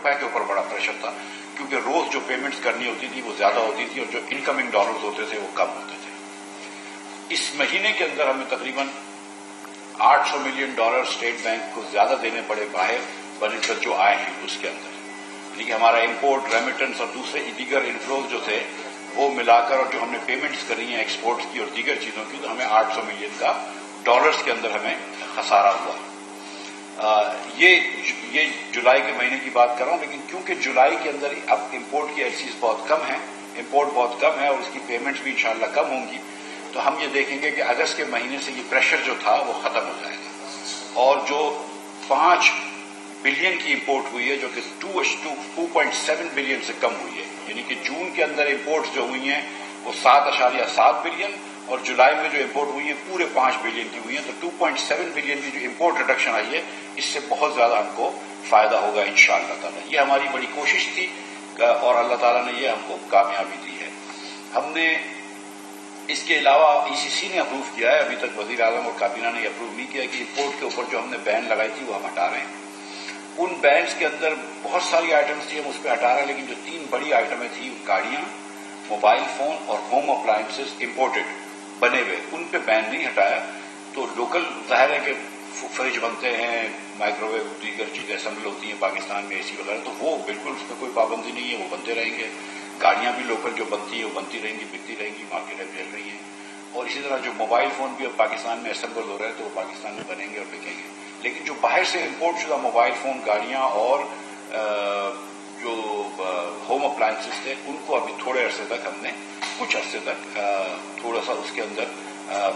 روپے کے اوپر بڑا پریشر تھا، کیونکہ روز جو پیمنٹس کرنی ہوتی تھی وہ زیادہ ہوتی تھی اور جو انکمنگ ڈالرز ہوتے تھے وہ کم ہوتے تھے. اس مہینے کے اندر ہمیں تقریباً $800 ملین اسٹیٹ بینک کو زیادہ دینے پڑے باہر بنسبت جو آئے ہیں اس کے اندر. یعنی کہ ہمارا امپورٹ، ریمیٹنس اور دوسرے دیگر انفلوز جو تھے وہ ملا کر اور جو ہم نے پیمنٹس کری ہیں ایکسپورٹس کی اور دیگر چیزوں کی، تو ہمیں $800 ملین کا ڈالرز کے اندر ہمیں خسارہ ہوا. یہ جولائی کے مہینے کی بات کر رہا ہوں، لیکن کیونکہ جولائی کے اندر اب امپورٹ کی ایلسیز بہت کم ہیں، امپورٹ بہت کم ہے اور اس کی پیمنٹس بھی انشاءاللہ کم ہوں گی، تو ہم یہ دیکھیں گے کہ اگست کے مہینے سے یہ پریشر جو تھا وہ ختم ہو جائے گا. اور جو 5 بلین کی امپورٹ ہوئی ہے جو کہ 2.7 بلین سے کم ہوئی ہے، یعنی کہ جون کے اندر امپورٹس جو ہوئی ہیں وہ 7.7 بلین اور جولائی میں جو امپورٹ ہوئی ہے پورے 5 بلین کی ہوئی ہیں. تو 2.7 بلین کی جو امپورٹ ریڈکشن آئی ہے اس سے بہت زیادہ ہم کو فائدہ ہوگا انشاءاللہ تعالیٰ. یہ ہماری بڑی کوشش تھی اور اللہ تعالیٰ نے یہ ہم کو کامیابی دی ہے. ہم نے اس کے علاوہ ECC نے اپروو کیا ہے، ابھی تک وزیر اعظم اور کابینہ نے اپروو نہیں کیا کہ امپورٹ کے اوپر جو ہم نے بین لگائی تھی وہ ہم ہٹا رہے ہیں. ان بینس کے اندر بہت ساری آئٹمس تھی، ہم اس پہ ہٹا رہے ہیں، لیکن جو 3 بڑی آئٹمیں تھیں گاڑیاں، موبائل فون اور ہوم اپلائنسز امپورٹڈ بنے ہوئے، ان پہ بین نہیں ہٹایا. تو لوکل ظاہر ہے کہ فریج بنتے ہیں، مائکرو ویو دیگر چیزیں اسمبل ہوتی ہیں پاکستان میں، AC وغیرہ، تو وہ بالکل اس میں کوئی پابندی نہیں ہے، وہ بنتے رہیں گے. گاڑیاں بھی لوکل جو بنتی ہیں وہ بنتی رہیں گی، بکتی رہیں گی، مارکیٹ میں چل رہی ہیں. اور اسی طرح جو موبائل فون بھی اب پاکستان میں اسمبل ہو رہے ہیں تو وہ پاکستان میں بنیں گے اور بکیں گے. لیکن جو باہر سے امپورٹ شدہ موبائل فون، گاڑیاں اور جو ہوم اپلائنسز تھے ان کو ابھی تھوڑے عرصے تک ہم نے کچھ عرصے تک تھوڑا سا اس کے اندر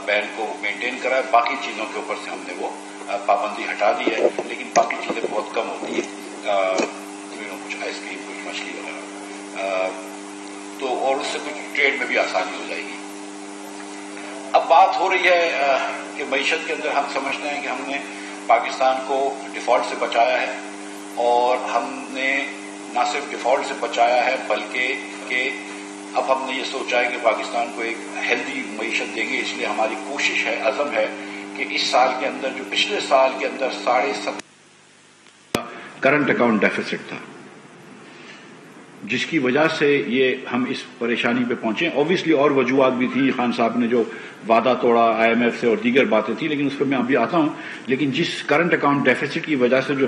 بین کو مینٹین کرا ہے. باقی چیزوں کے اوپر سے ہم نے وہ پابندی ہٹا دی ہے، لیکن باقی چیزیں بہت کم ہوتی ہیں، کچھ آئس کریم، کچھ مچھلی وغیرہ، تو اور اس سے کچھ ٹریڈ میں بھی آسانی ہو جائے گی. اب بات ہو رہی ہے کہ معیشت کے اندر ہم سمجھتے ہیں کہ ہم نے پاکستان کو ڈیفالٹ سے بچایا ہے، اور ہم نے نہ صرف ڈیفالٹ سے بچایا ہے بلکہ کہ اب ہم نے یہ سوچا ہے کہ پاکستان کو ایک ہیلدی معیشت دیں گے. اس لیے ہماری کوشش ہے، عزم ہے کہ اس سال کے اندر جو پچھلے سال کے اندر 7.5 کرنٹ اکاؤنٹ ڈیفیسٹ تھا، جس کی وجہ سے یہ ہم اس پریشانی پہ پہنچے. اوبیسلی اور وجوہات بھی تھی، خان صاحب نے جو وعدہ توڑا IMF سے اور دیگر باتیں تھیں، لیکن اس پہ میں ابھی آتا ہوں. لیکن جس کرنٹ اکاؤنٹ ڈیفیسٹ کی وجہ سے جو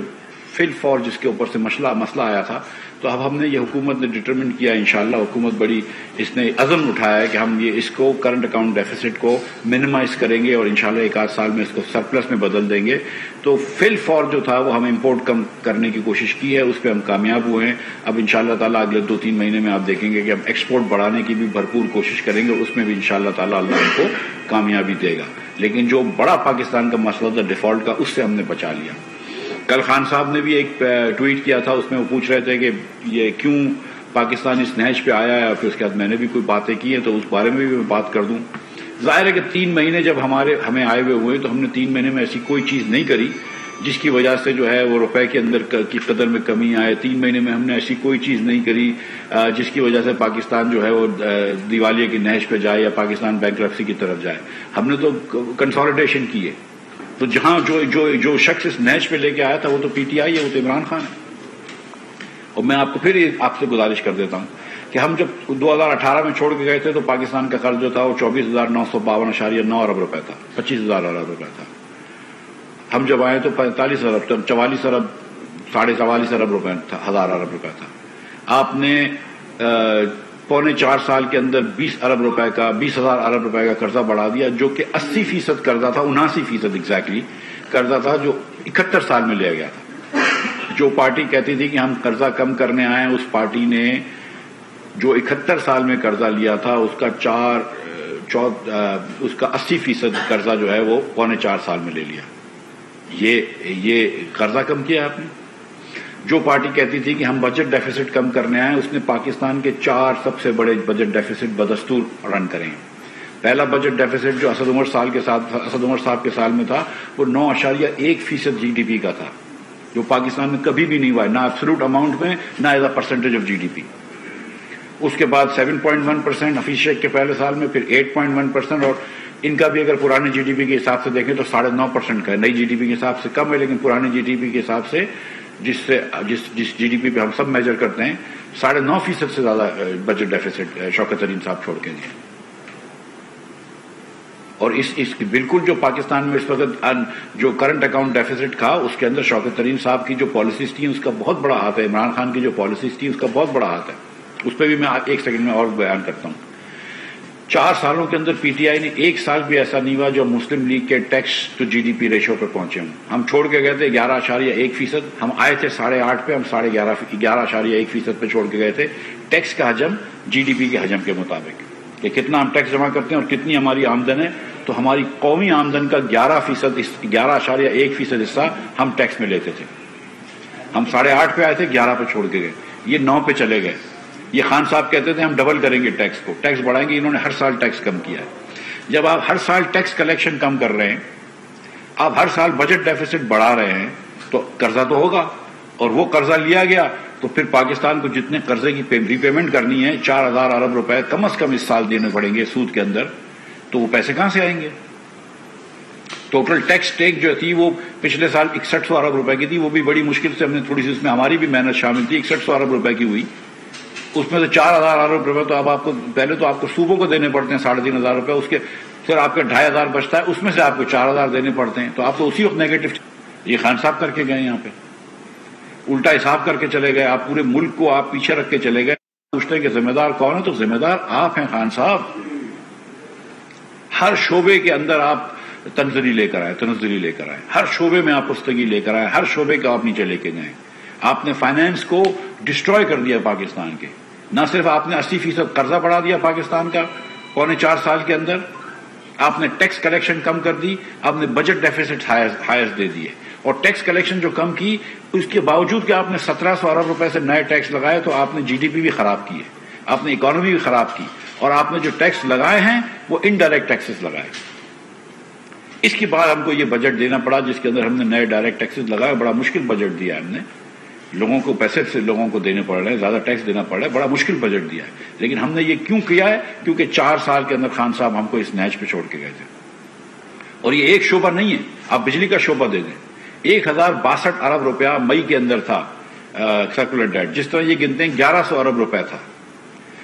فل فور جس کے اوپر سے مسئلہ آیا تھا، تو اب ہم نے یہ حکومت نے ڈٹرمن کیا، انشاءاللہ حکومت بڑی اس نے عزم اٹھایا ہے کہ ہم یہ اس کو کرنٹ اکاؤنٹ ڈیفیسٹ کو منیمائز کریں گے اور انشاءاللہ 1 آدھ سال میں اس کو سرپلس میں بدل دیں گے. تو فل فور جو تھا وہ ہم امپورٹ کم کرنے کی کوشش کی ہے، اس پہ ہم کامیاب ہوئے ہیں. اب انشاءاللہ تعالیٰ اگلے 2-3 مہینے میں آپ دیکھیں گے کہ ہم ایکسپورٹ بڑھانے کی بھی بھرپور کوشش کریں گے، اس میں بھی انشاءاللہ تعالیٰ اللہ ہم کو کامیابی دے گا. لیکن جو بڑا پاکستان کا مسئلہ تھا ڈیفالٹ کا، اس سے ہم نے بچا لیا. کل خان صاحب نے بھی ایک ٹویٹ کیا تھا، اس میں وہ پوچھ رہے تھے کہ یہ کیوں پاکستان اس نہج پہ آیا ہے، اور پھر اس کے بعد میں نے بھی کوئی باتیں کی ہیں تو اس بارے میں بھی میں بات کر دوں. ظاہر ہے کہ 3 مہینے جب ہمیں آئے ہوئے تو ہم نے 3 مہینے میں ایسی کوئی چیز نہیں کری جس کی وجہ سے جو ہے وہ روپے کے اندر کی قدر میں کمی آئے. 3 مہینے میں ہم نے ایسی کوئی چیز نہیں کری جس کی وجہ سے پاکستان جو ہے وہ دیوالیے کی نہج پہ جائے یا پاکستان بینکرپسی کی طرف جائے. ہم نے تو کنسالیڈیشن کی ہے. تو جہاں جو شخص اس نہج پہ لے کے آیا تھا وہ تو PTI ہے، وہ تو عمران خان ہے. اور میں آپ کو پھر آپ سے گزارش کر دیتا ہوں کہ ہم جب 2018 میں چھوڑ کے گئے تھے تو پاکستان کا قرض جو تھا وہ 24,952.9 ارب روپے تھا، 25,000 ارب روپے تھا. ہم جب آئے تو 45 ارب، 44 ارب، 44.5 ارب روپے تھا، 1000 ارب روپے تھا. آپ نے 3.25 سال کے اندر 20 ارب روپے کا، 20,000 ارب روپے کا قرضہ بڑھا دیا، جو کہ 80% قرضہ تھا، 79% ایگزیکٹلی قرضہ تھا جو 71 سال میں لیا گیا تھا. جو پارٹی کہتی تھی کہ ہم قرضہ کم کرنے آئے ہیں، اس پارٹی نے جو 71 سال میں قرضہ لیا تھا اس کا 80% قرضہ جو ہے وہ 3.25 سال میں لے لیا. یہ قرضہ کم کیا آپ نے. جو پارٹی کہتی تھی کہ ہم بجٹ ڈیفیسٹ کم کرنے آئے، اس نے پاکستان کے 4 سب سے بڑے بجٹ ڈیفیسٹ بدستور رن کریں. پہلا بجٹ ڈیفیسٹ جو اسد عمر صاحب کے سال میں تھا وہ 9.1% GDP کا تھا، جو پاکستان میں کبھی بھی نہیں ہوا ہے، نہ ایبسولوٹ اماؤنٹ میں نہ as a percentage of GDP. اس کے بعد 7.1% حفیظ شیخ کے پہلے سال میں، پھر 8.1%، اور ان کا بھی اگر پرانے GDP کے حساب سے دیکھیں تو 9.5% کا ہے. نئی GDP کے حساب سے کم ہے لیکن پرانے GDP کے حساب سے جس جی ڈی پی پہ ہم سب میجر کرتے ہیں 9.5% سے زیادہ بجٹ ڈیفیسٹ شوکت ترین صاحب چھوڑ کے گئے. اور اس بالکل جو پاکستان میں اس وقت جو کرنٹ اکاؤنٹ ڈیفیسٹ تھا اس کے اندر شوکت ترین صاحب کی جو پالیسیز تھیں اس کا بہت بڑا ہاتھ ہے. عمران خان کی جو پالیسیز تھیں اس کا بہت بڑا ہاتھ ہے. اس پہ بھی میں ایک سیکنڈ میں اور بیان کرتا ہوں. 4 سالوں کے اندر پی ٹی آئی نے ایک سال بھی ایسا نہیں ہوا جو مسلم لیگ کے tax to G D P ratio پہ پہنچے ہوں. ہم چھوڑ کے گئے تھے 11.1%. ہم آئے تھے 8.5 پہ, ہم 11.1% پہ چھوڑ کے گئے تھے. ٹیکس کا حجم جی ڈی پی کے حجم کے مطابق کہ کتنا ہم ٹیکس جمع کرتے ہیں اور کتنی ہماری آمدن ہے, تو ہماری قومی آمدن کا 11.1% حصہ ہم ٹیکس میں لیتے تھے. ہم 8.5 پہ آئے تھے, 11 پہ چھوڑ کے گئے, یہ 9 پہ چلے گئے. یہ خان صاحب کہتے تھے ہم ڈبل کریں گے ٹیکس کو, ٹیکس بڑھائیں گے. انہوں نے ہر سال ٹیکس کم کیا ہے. جب آپ ہر سال ٹیکس کلیکشن کم کر رہے ہیں, آپ ہر سال بجٹ ڈیفیسٹ بڑھا رہے ہیں, تو قرضہ تو ہوگا. اور وہ قرضہ لیا گیا تو پھر پاکستان کو جتنے قرضے کی ری پیمنٹ کرنی ہے 4,000 ارب روپے کم از کم اس سال دینے پڑیں گے سود کے اندر, تو وہ پیسے کہاں سے آئیں گے؟ ٹوٹل ٹیکس ٹیک جو تھی وہ پچھلے سال 6100 ارب روپے کی تھی. وہ بھی بڑی مشکل سے ہم نے تھوڑی سی, اس میں ہماری بھی محنت شامل تھی, 6100 ارب روپے کی ہوئی. اس میں سے 4,000 ارب روپے تو اب آپ کو پہلے تو آپ کو صوبوں کو دینے پڑتے ہیں 3,500 روپے, اس کے پھر آپ کا 2,500 بچتا ہے, اس میں سے آپ کو 4,000 دینے پڑتے ہیں. تو آپ تو اسی وقت نیگیٹو. یہ خان صاحب کر کے گئے, یہاں پہ الٹا حساب کر کے چلے گئے. آپ پورے ملک کو آپ پیچھے رکھ کے چلے گئے. پوچھتے ہیں کہ ذمہ دار کون ہے, تو ذمہ دار آپ ہیں خان صاحب. ہر شعبے کے اندر آپ تنزلی لے کر آئے, ہر شعبے میں آپ پختگی لے کر آئے, ہر شعبے کا آپ نیچے لے کے گئے. آپ نے فائنینس کو ڈسٹروائے کر دیا پاکستان کے. نہ صرف آپ نے 80% قرضہ بڑھا دیا پاکستان کا 4.25 سال کے اندر, آپ نے ٹیکس کلیکشن کم کر دی, آپ نے بجٹ ڈیفیسٹ ہائر دے دیے. اور ٹیکس کلیکشن جو کم کی, اس کے باوجود کہ آپ نے 1,700 ارب روپے سے نئے ٹیکس لگائے, تو آپ نے جی ڈی پی بھی خراب کی ہے, آپ نے اکانومی بھی خراب کی, اور آپ نے جو ٹیکس لگائے ہیں وہ انڈائریکٹ ٹیکسز لگائے. اس کے بعد ہم کو یہ بجٹ دینا پڑا جس کے اندر ہم نے نئے ڈائریکٹ ٹیکسز لگائے. بڑا مشکل بجٹ دیا ہم نے, لوگوں کو پیسے سے لوگوں کو دینے پڑ رہے ہیں, زیادہ ٹیکس دینا پڑ رہا ہے, بڑا مشکل بجٹ دیا ہے. لیکن ہم نے یہ کیوں کیا ہے؟ کیونکہ 4 سال کے اندر خان صاحب ہم کو اس نیچ پہ چھوڑ کے گئے تھے. اور یہ ایک شعبہ نہیں ہے, آپ بجلی کا شعبہ دے دیں, 1,062 ارب روپیہ مئی کے اندر تھا سرکولر ڈیٹ. جس طرح یہ گنتے ہیں 1,100 ارب روپے تھا.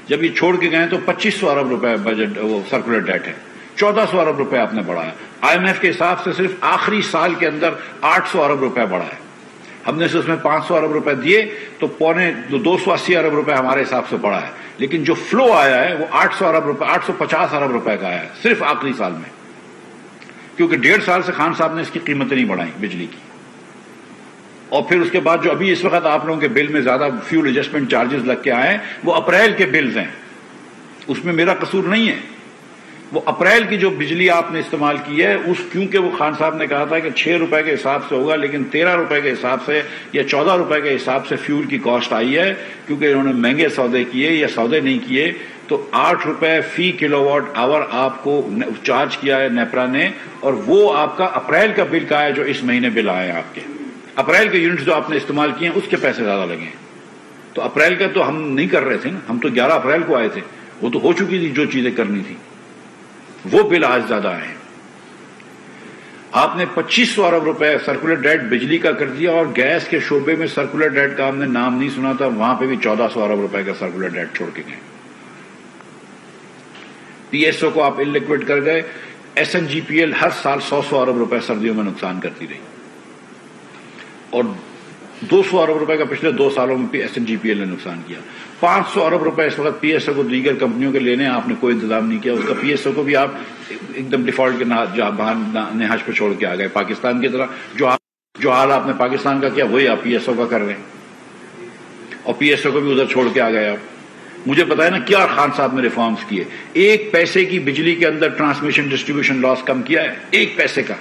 جب یہ چھوڑ کے گئے تو 2,500 ارب روپے بجٹ وہ سرکولر ڈیٹ ہے. 1,400 ارب روپے آپ نے بڑھایا. آئی ایم ایف کے حساب سے صرف آخری سال کے اندر 800 ارب روپے بڑھا ہے. ہم نے اس میں 500 ارب روپے دیے تو 280 ارب روپے ہمارے حساب سے بڑھا ہے. لیکن جو فلو آیا ہے وہ 800 ارب روپے 850 ارب روپے کا آیا ہے صرف آخری سال میں. کیونکہ 1.5 سال سے خان صاحب نے اس کی قیمتیں نہیں بڑھائیں بجلی کی. اور پھر اس کے بعد جو ابھی اس وقت آپ لوگوں کے بل میں زیادہ فیول ایڈجسٹمنٹ چارجز لگ کے آئے ہیں وہ اپریل کے بلز ہیں, اس میں میرا قصور نہیں ہے. وہ اپریل کی جو بجلی آپ نے استعمال کی ہے کیونکہ وہ خان صاحب نے کہا تھا کہ 6 روپے کے حساب سے ہوگا, لیکن 13 روپے کے حساب سے یا 14 روپے کے حساب سے فیول کی کاسٹ آئی ہے. کیونکہ انہوں نے مہنگے سودے کیے یا سودے نہیں کیے, تو 8 روپے فی کلو واٹ آور آپ کو چارج کیا ہے نیپرا نے. اور وہ آپ کا اپریل کا بل کا ہے جو اس مہینے بل آئے ہیں آپ کے. اپریل کے یونٹس جو آپ نے استعمال کیے ہیں اس کے پیسے زیادہ لگے ہیں. تو اپریل کا تو ہم نہیں کر رہے تھے نا, ہم تو 11 اپریل کو آئے تھے, وہ تو ہو چکی تھی جو چیزیں کرنی تھی, وہ بل آج زیادہ آئے ہیں. آپ نے 2,500 ارب روپے سرکولر ڈیٹ بجلی کا کر دیا, اور گیس کے شعبے میں سرکولر ڈیٹ کا ہم نے نام نہیں سنا تھا, وہاں پہ بھی 1,400 ارب روپے کا سرکولر ڈیٹ چھوڑ کے گئے. پی ایس او کو آپ ان لیکوڈ کر گئے. S N G P L ہر سال 100 ارب روپے سردیوں میں نقصان کرتی رہی, اور 200 ارب روپے کا پچھلے 2 سالوں میں بھی S N G P L نے نقصان کیا. 500 ارب روپے اس وقت پی ایس او کو دیگر کمپنیوں کے لینے, آپ نے کوئی انتظام نہیں کیا. اس کا پی ایس او کو بھی آپ ایک دم ڈیفالٹ کے نہج پہ چھوڑ کے آ گئے. پاکستان کی طرح جو حال آپ نے پاکستان کا کیا وہی آپ پی ایس او کا کر رہے ہیں, اور پی ایس او کو بھی ادھر چھوڑ کے آ گئے آپ. مجھے پتا ہے نا کیا خان صاحب نے ریفارمز کیے. 1 پیسے کی بجلی کے اندر ٹرانسمیشن ڈسٹریبیوشن لاس کم کیا ہے, 1 پیسے کا,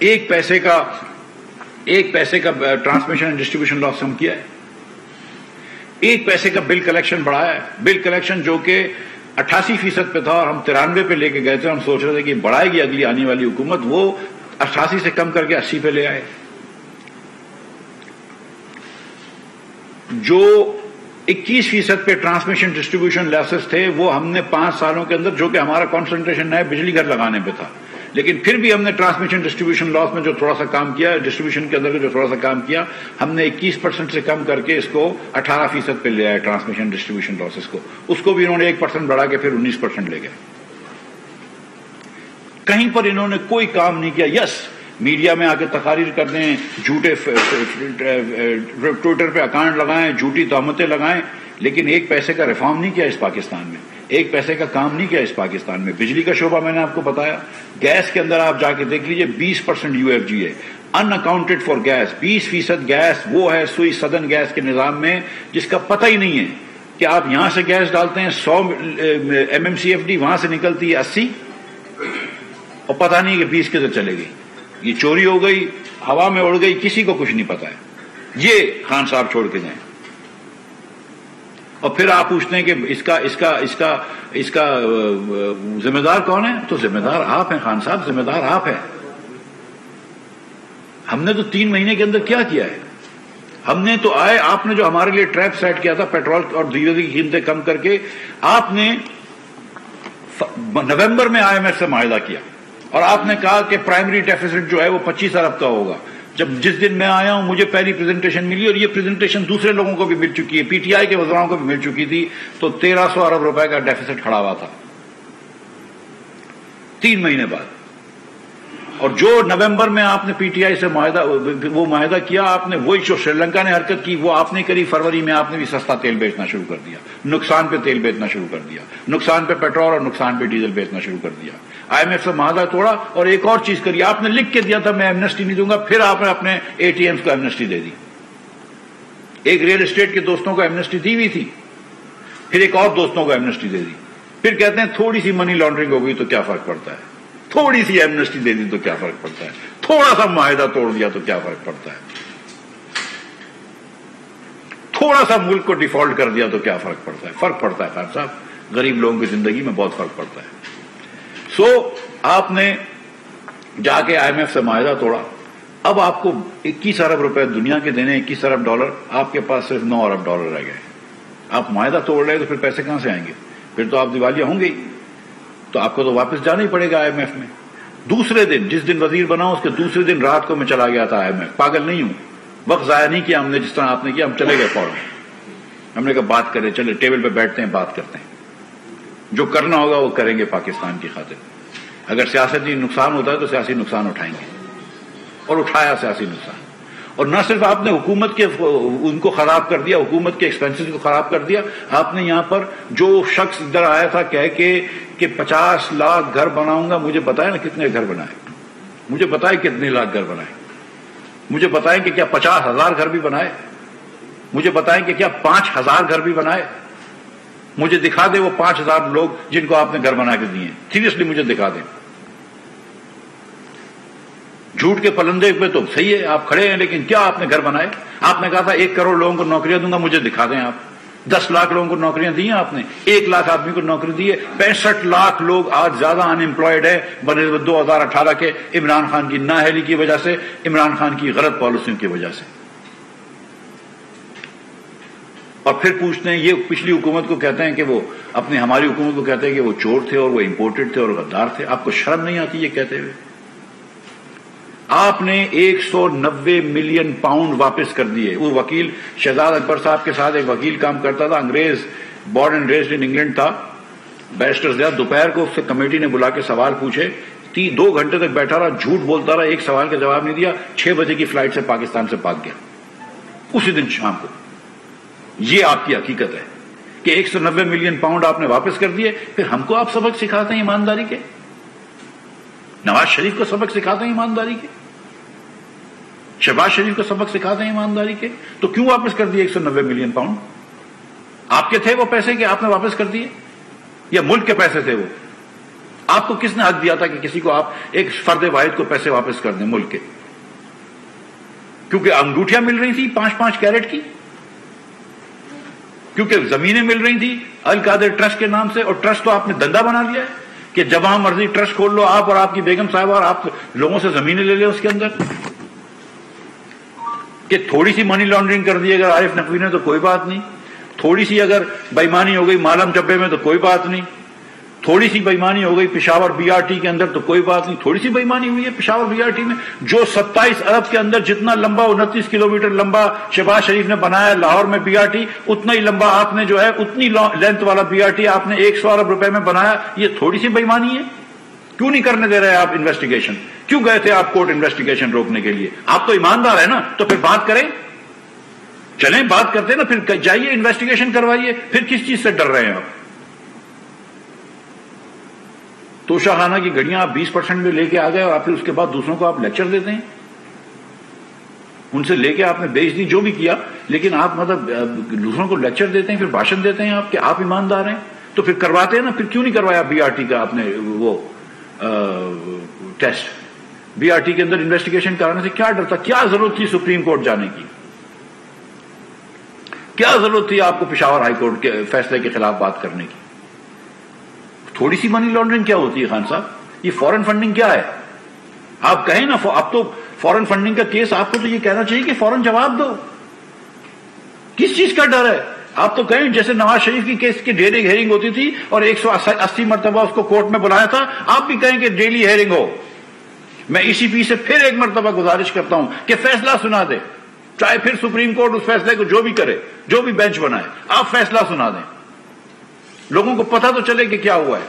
1 پیسے کا ٹرانسمیشن ڈسٹریبیوشن لاس کم کیا ہے. 1 پیسے کا بل کلیکشن بڑھایا ہے. بل کلیکشن جو کہ 88% پہ تھا اور ہم 93 پہ لے کے گئے تھے, ہم سوچ رہے تھے کہ بڑھائے گی اگلی آنے والی حکومت, وہ 88 سے کم کر کے 80 پہ لے آئے. جو 21% پہ ٹرانسمیشن ڈسٹریبیوشن لاسز تھے وہ ہم نے 5 سالوں کے اندر, جو کہ ہمارا کانسنٹریشن نئے بجلی گھر لگانے پہ تھا, لیکن پھر بھی ہم نے ٹرانسمیشن ڈسٹریبیوشن لاس میں جو تھوڑا سا کام کیا، ڈسٹریبیوشن کے اندر جو تھوڑا سا کام کیا، ہم نے 21% سے کم کر کے اس کو 18% پہ لے آئے ٹرانسمیشن ڈسٹریبیوشن لاسز کو. اس کو بھی انہوں نے 1% بڑھا کے پھر 19% لے گئے. کہیں پر انہوں نے کوئی کام نہیں کیا. یس، میڈیا میں آ کے تقاریر کر دیں، جھوٹے ٹویٹر پہ اکاؤنٹ لگائیں، جھوٹی تہمتیں لگائیں، لیکن ایک پیسے کا ریفارم نہیں کیا اس پاکستان میں، ایک پیسے کا کام نہیں کیا اس پاکستان میں. بجلی کا شعبہ میں نے آپ کو بتایا، گیس کے اندر آپ جا کے دیکھ لیجئے 20% UFG ہے، ان اکاؤنٹڈ فار گیس. 20% گیس وہ ہے سوئی سدن گیس کے نظام میں جس کا پتہ ہی نہیں ہے کہ آپ یہاں سے گیس ڈالتے ہیں 100 MMCFD، وہاں سے نکلتی ہے 80، اور پتہ نہیں کہ 20 کدھر چلے گئی. یہ چوری ہو گئی، ہوا میں اڑ گئی، کسی کو کچھ نہیں پتا ہے. یہ خان صاحب چھوڑ کے جائیں. اور پھر آپ پوچھتے ہیں کہ اس کا ذمہ دار کون ہے؟ تو ذمہ دار آپ ہیں خان صاحب، ذمہ دار آپ ہیں. ہم نے تو 3 مہینے کے اندر کیا کیا ہے؟ ہم نے تو آپ نے جو ہمارے لیے ٹریپ سیٹ کیا تھا پیٹرول اور ڈیزل کی قیمتیں کم کر کے، آپ نے نومبر میں IMF سے معاہدہ کیا اور آپ نے کہا کہ پرائمری ڈیفیسٹ جو ہے وہ 25 ارب کا ہوگا. جس دن میں آیا ہوں مجھے پہلی پریزنٹیشن ملی، اور یہ پریزنٹیشن دوسرے لوگوں کو بھی مل چکی ہے، PTI کے وزراؤں کو بھی مل چکی تھی، تو 1300 ارب روپے کا ڈیفیسٹ کھڑا ہوا تھا 3 مہینے بعد. اور جو نومبر میں آپ نے PTI سے معاہدہ کیا، آپ نے وہی جو سری لنکا نے حرکت کی وہ آپ نے کری. فروری میں آپ نے بھی سستا تیل بیچنا شروع کر دیا، نقصان پہ تیل بیچنا شروع کر دیا، نقصان پہ پیٹرول اور نقصان پہ ڈیزل بیچنا شروع کر دیا. IMF سے معاہدہ توڑا اور ایک اور چیز کری، آپ نے لکھ کے دیا تھا میں ایمنسٹی نہیں دوں گا، پھر آپ نے اپنے ATMs کو ایمنسٹی دے دی. ایک ریئل اسٹیٹ کے دوستوں کو ایمنسٹی دی ہوئی تھی، پھر ایک اور دوستوں کو ایمنسٹی دے دی. پھر کہتے ہیں تھوڑی سی منی لانڈرنگ ہو گئی تو کیا فرق پڑتا ہے، تھوڑی سی ایمنسٹی دے دی تو کیا فرق پڑتا ہے، تھوڑا سا معاہدہ توڑ دیا تو کیا فرق پڑتا ہے، تھوڑا سا ملک کو ڈیفالٹ کر دیا تو کیا فرق پڑتا ہے. فرق پڑتا ہے خان صاحب، غریب لوگوں کی زندگی میں بہت فرق پڑتا ہے. آپ نے جا کے IMF سے معاہدہ توڑا. اب آپ کو 21 ارب روپے دنیا کے دینے، 21 ارب ڈالر، آپ کے پاس صرف 9 ارب ڈالر رہ گئے. آپ معاہدہ توڑ رہے تو پھر پیسے کہاں سے آئیں گے؟ پھر تو آپ دیوالیہ ہوں گے ہی، تو آپ کو تو واپس جانا ہی پڑے گا IMF میں. دوسرے دن، جس دن وزیر بنا اس کے دوسرے دن رات کو میں چلا گیا تھا IMF. پاگل نہیں ہوں، وقت ضائع نہیں کیا ہم نے جس طرح آپ نے کیا. ہم چلے گئے فوراً، ہم نے کہا بات کریں، چلے ٹیبل پہ بیٹھتے ہیں، بات کرتے ہیں، جو کرنا ہوگا وہ کریں گے پاکستان کی خاطر. اگر سیاسی نقصان ہوتا ہے تو سیاسی نقصان اٹھائیں گے، اور اٹھایا سیاسی نقصان. اور نہ صرف آپ نے حکومت کے ان کو خراب کر دیا، حکومت کے ایکسپینسز کو خراب کر دیا. آپ نے یہاں پر جو شخص ادھر آیا تھا کہہ کے کہ 50 لاکھ گھر بناؤں گا، مجھے بتائیں نا کتنے گھر بنائے، مجھے بتائیں کتنے لاکھ گھر بنائے، مجھے بتائیں کہ کیا 50,000 گھر بھی بنائے، مجھے بتائیں کہ کیا 5,000 گھر بھی بنائے. مجھے دکھا دیں وہ 5,000 لوگ جن کو آپ نے گھر بنا کے دیے. سیریسلی مجھے دکھا دیں. جھوٹ کے پلندے پہ تو صحیح ہے آپ کھڑے ہیں، لیکن کیا آپ نے گھر بنائے؟ آپ نے کہا تھا 1 کروڑ لوگوں کو نوکریاں دوں گا، مجھے دکھا دیں آپ. 10 لاکھ لوگوں کو نوکریاں دی ہیں آپ نے، 1 لاکھ آدمی کو نوکری دی ہے. 65 لاکھ لوگ آج زیادہ ان امپلائڈ ہے بنسبت 2018 کے، عمران خان کی نااہلی کی وجہ سے، عمران خان کی غلط پالیسیوں کی وجہ سے. اور پھر پوچھتے ہیں، یہ پچھلی حکومت کو کہتے ہیں کہ وہ ہماری حکومت کو کہتے ہیں کہ وہ چور تھے اور وہ امپورٹڈ تھے اور غدار تھے. آپ کو شرم نہیں آتی یہ کہتے ہوئے؟ آپ نے 190 ملین پاؤنڈ واپس کر دیے. وہ وکیل شہزاد اکبر صاحب کے ساتھ ایک وکیل کام کرتا تھا، انگریز، born and raised in England تھا، بیرسٹر زیاد. دوپہر کو اس سے کمیٹی نے بلا کے سوال پوچھے، 2 گھنٹے تک بیٹھا رہا، جھوٹ بولتا رہا، ایک سوال کا جواب نہیں دیا. 6 بجے کی فلائٹ سے پاکستان سے بھاگ گیا اسی دن شام کو. یہ آپ کی حقیقت ہے کہ 190 ملین پاؤنڈ آپ نے واپس کر دیے. پھر ہم کو آپ سبق سکھاتے ہیں ایمانداری کے؟ نواز شریف کو سبق سکھاتے ہیں ایمانداری کے؟ شہباز شریف کو سبق سکھاتے ہیں ایمانداری کے؟ تو کیوں واپس کر دیے 190 ملین پاؤنڈ؟ آپ کے تھے وہ پیسے کہ آپ نے واپس کر دیے، یا ملک کے پیسے تھے وہ؟ آپ کو کس نے حق دیا تھا کہ کسی کو آپ ایک فرد واحد کو پیسے واپس کر دیں ملک کے؟ کیونکہ انگوٹھیاں مل رہی تھی 5-5 کیرٹ کی، کیونکہ زمینیں مل رہی تھی القادر ٹرسٹ کے نام سے. اور ٹرسٹ تو آپ نے دندا بنا لیا ہے کہ جب وہاں مرضی ٹرسٹ کھول لو آپ اور آپ کی بیگم صاحبہ، اور آپ لوگوں سے زمینیں لے لیں اس کے اندر. کہ تھوڑی سی منی لانڈرنگ کر دی اگر عارف نقوی نے تو کوئی بات نہیں، تھوڑی سی اگر بےایمانی ہو گئی مالم چبے میں تو کوئی بات نہیں. تھوڑی سی بےمانی ہو گئی پشاور بی آر ٹی کے اندر تو کوئی بات نہیں، تھوڑی سی بےمانی ہوئی ہے پشاور بی آر ٹی میں. جو 27 ارب کے اندر جتنا لمبا 29 کلومیٹر لمبا شہباز شریف نے بنایا لاہور میں بی آر ٹی، اتنا ہی لمبا آپ نے جو ہے اتنی لینتھ والا بی آر ٹی آپ نے 100 ارب روپے میں بنایا. یہ تھوڑی سی بےمانی ہے؟ کیوں نہیں کرنے دے رہے آپ انویسٹیگیشن؟ کیوں گئے تھے آپ کورٹ انویسٹیگیشن روکنے کے لیے؟ آپ تو ایماندار ہیں نا، تو پھر بات کریں، چلیں بات کرتے نا، پھر جائیے انویسٹیگیشن کروائیے. پھر کس چیز سے ڈر رہے ہیں آپ؟ توشہ خانہ کی گھڑیاں آپ 20% میں لے کے آ گئے اور پھر اس کے بعد دوسروں کو آپ لیکچر دیتے ہیں. ان سے لے کے آپ نے بیچ دی جو بھی کیا، لیکن آپ مطلب دوسروں کو لیکچر دیتے ہیں، پھر بھاشن دیتے ہیں آپ کہ آپ ایماندار ہیں. تو پھر کرواتے ہیں نا. پھر کیوں نہیں کروایا بی آر ٹی کا آپ نے وہ ٹیسٹ؟ بی آر ٹی کے اندر انویسٹیگیشن کرانے سے کیا ڈر تھا؟ کیا ضرورت تھی سپریم کورٹ جانے کی؟ کیا ضرورت تھی آپ کو پشاور ہائی کورٹ کے فیصلے کے خلاف بات کرنے کی؟ تھوڑی سی منی لانڈرنگ کیا ہوتی ہے خان صاحب؟ یہ فورن فنڈنگ کیا ہے؟ آپ کہیں نا، اب تو فورن فنڈنگ کا کیس آپ کو تو یہ کہنا چاہیے کہ فورن جواب دو. کس چیز کا ڈر ہے؟ آپ تو کہیں جیسے نواز شریف کی کیس کی ڈیلی ہیئرنگ ہوتی تھی اور 180 مرتبہ اس کو کورٹ میں بلایا تھا، آپ بھی کہیں کہ ڈیلی ہیئرنگ ہو. میں ای سی پی سے پھر ایک مرتبہ گزارش کرتا ہوں کہ فیصلہ سنا دے، چاہے پھر سپریم کورٹ اس فیصلے کو جو بھی کرے، جو بھی بینچ بنائے، آپ فیصلہ سنا دیں. لوگوں کو پتہ تو چلے کہ کیا ہوا ہے.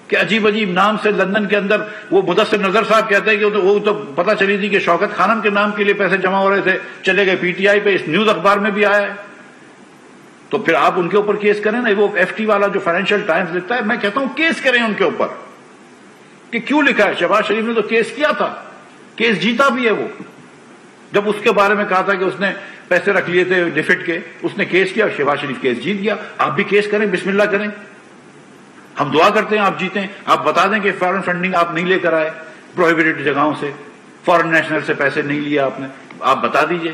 کہ عجیب عجیب نام سے لندن کے اندر وہ مدثر نظر صاحب کہتے ہیں کہ وہ تو پتہ چلی تھی کہ شوکت خانم کے نام کے لیے پیسے جمع ہو رہے تھے، چلے گئے پی ٹی آئی پہ، اس نیوز اخبار میں بھی آیا ہے. تو پھر آپ ان کے اوپر کیس کریں نا. وہ ایف ٹی والا جو فائنینشیل ٹائمز لکھتا ہے، میں کہتا ہوں کیس کریں ان کے اوپر. کہ کیوں لکھا ہے؟ شہباز شریف نے تو کیس کیا تھا، کیس جیتا بھی ہے. وہ جب اس کے بارے میں کہا تھا کہ اس نے پیسے رکھ لیے تھے ڈیفٹ کے، اس نے کیس کیا، شہباز شریف کیس جیت گیا. آپ بھی کیس کریں، بسم اللہ کریں. ہم دعا کرتے ہیں آپ جیتیں. آپ بتا دیں کہ فارن فنڈنگ آپ نہیں لے کر آئے، پروہیبٹڈ جگہوں سے، فارن نیشنل سے پیسے نہیں لیے آپ نے. آپ بتا دیجئے.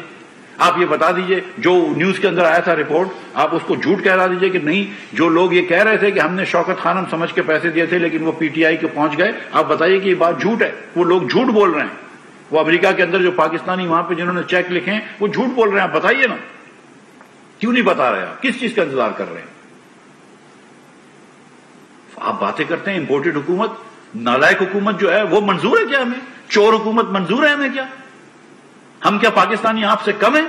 آپ یہ بتا دیجئے جو نیوز کے اندر آیا تھا رپورٹ، آپ اس کو جھوٹ کہلا دیجئے کہ نہیں، جو لوگ یہ کہہ رہے تھے کہ ہم نے شوکت خانم سمجھ کے پیسے دیے تھے لیکن وہ پی ٹی آئی کے پہنچ گئے، آپ بتائیے کہ یہ بات جھوٹ ہے. وہ لوگ جھوٹ بول رہے ہیں. وہ امریکہ کے اندر جو پاکستانی وہاں پہ جنہوں نے چیک لکھے ہیں وہ جھوٹ بول رہے ہیں. آپ بتائیے نا، کیوں نہیں بتا رہے؟ آپ کس چیز کا انتظار کر رہے ہیں؟ آپ باتیں کرتے ہیں امپورٹڈ حکومت، نالائق حکومت جو ہے وہ منظور ہے کیا ہمیں؟ چور حکومت منظور ہے ہمیں کیا؟ ہم کیا پاکستانی آپ سے کم ہیں؟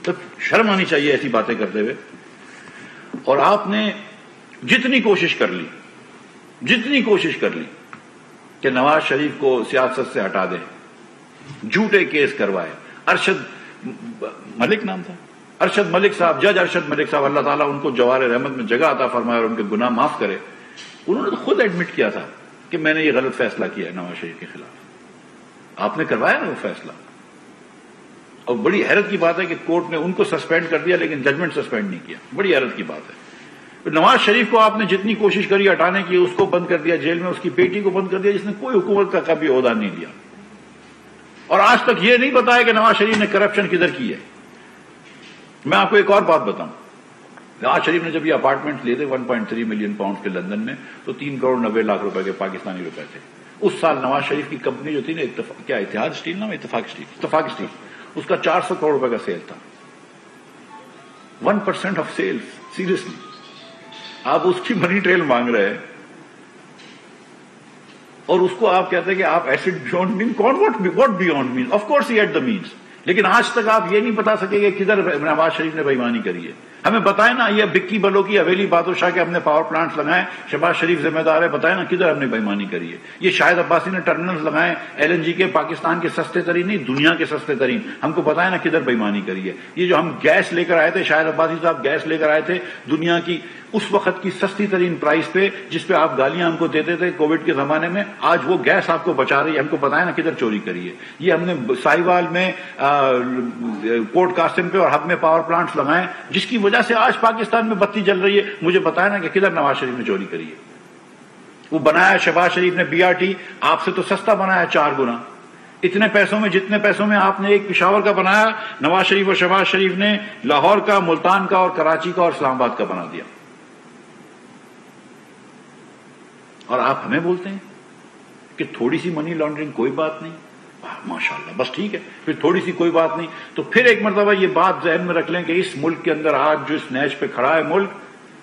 تو شرم آنی چاہیے ایسی باتیں کرتے ہوئے. اور آپ نے جتنی کوشش کر لی کہ نواز شریف کو سیاست سے ہٹا دیں، جھوٹے کیس کروائے. ارشد ملک نام تھا، ارشد ملک صاحب، جج ارشد ملک صاحب، اللہ تعالیٰ ان کو جوار رحمت میں جگہ عطا فرمائے اور ان کے گناہ معاف کرے. انہوں نے تو خود ایڈمٹ کیا تھا کہ میں نے یہ غلط فیصلہ کیا ہے نواز شریف کے خلاف. آپ نے کروایا نا وہ فیصلہ. اور بڑی حیرت کی بات ہے کہ کورٹ نے ان کو سسپینڈ کر دیا لیکن ججمنٹ سسپینڈ نہیں کیا. بڑی حیرت کی بات ہے. نواز شریف کو آپ نے جتنی کوشش کری ہٹانے کی، اس کو بند کر دیا جیل میں، اس کی بیٹی کو بند کر دیا جس نے کوئی حکومت کا کبھی عہدہ نہیں لیا. اور آج تک یہ نہیں بتایا کہ نواز شریف نے کرپشن کدھر کی ہے. میں آپ کو ایک اور بات بتاؤں. نواز شریف نے جب یہ اپارٹمنٹ لیے تھے 1.3 ملین پاؤنڈ کے لندن میں، تو 3 کروڑ 90 لاکھ روپے کے پاکستانی روپے تھے. اس سال نواز شریف کی کمپنی جو تھی نا، کیا اتحاد اسٹیل نام، اتفاق اسٹیل، اس کا 400 کروڑ روپے کا سیل تھا. 1% آف سیل. سیریسلی آپ اس کی منی ٹریل مانگ رہے ہیں اور اس کو آپ کہتے ہیں کہ آپ ایسڈ beyond man. What beyond man? Of course he had the means. لیکن آج تک آپ یہ نہیں بتا سکے کہ کدھر نواز شریف نے بےایمانی کری ہے. ہمیں بتائیں نا. یہ بکی بلو کی حویلی بادل شاہ کے ہم نے پاور پلانٹس لگائے، شہباز شریف ذمہ دار ہے. بتائیں نا کدھر ہم نے بےایمانی کری ہے. یہ شاہد عباسی نے ٹرمینلز لگائے ایل این جی کے، پاکستان کے سستے ترین، نہیں دنیا کے سستے ترین. ہم کو بتائیں نا کدھر بےایمانی کری ہے. یہ جو ہم گیس لے کر آئے تھے، شاہد عباسی صاحب گیس لے کر آئے تھے دنیا کی اس وقت کی سستی ترین پرائز پہ، جس پہ آپ گالیاں ہم کو دیتے تھے کووڈ کے زمانے میں. آج وہ گیس آپ کو بچا رہی ہے. ہم کو بتائیں نا کدھر چوری کری ہے. یہ ہم نے ساہیوال میں، پورٹ قاسم پہ اور ہب میں پاور پلانٹس لگائے جس کی وجہ سے آج پاکستان میں بتی جل رہی ہے. مجھے بتائیں نا کہ کدھر نواز شریف نے چوری کری ہے. وہ بنایا شہباز شریف نے بی آر ٹی، آپ سے تو سستا بنایا 4 گنا. اتنے پیسوں میں، جتنے پیسوں میں آپ نے ایک پشاور کا بنایا، نواز شریف اور شہباز شریف نے لاہور کا، ملتان کا اور کراچی کا اور اسلام آباد کا بنا دیا. اور آپ ہمیں بولتے ہیں کہ تھوڑی سی منی لانڈرنگ کوئی بات نہیں. ماشاءاللہ، بس ٹھیک ہے، پھر تھوڑی سی کوئی بات نہیں. تو پھر ایک مرتبہ یہ بات ذہن میں رکھ لیں کہ اس ملک کے اندر آج جو اس نیچ پہ کھڑا ہے ملک،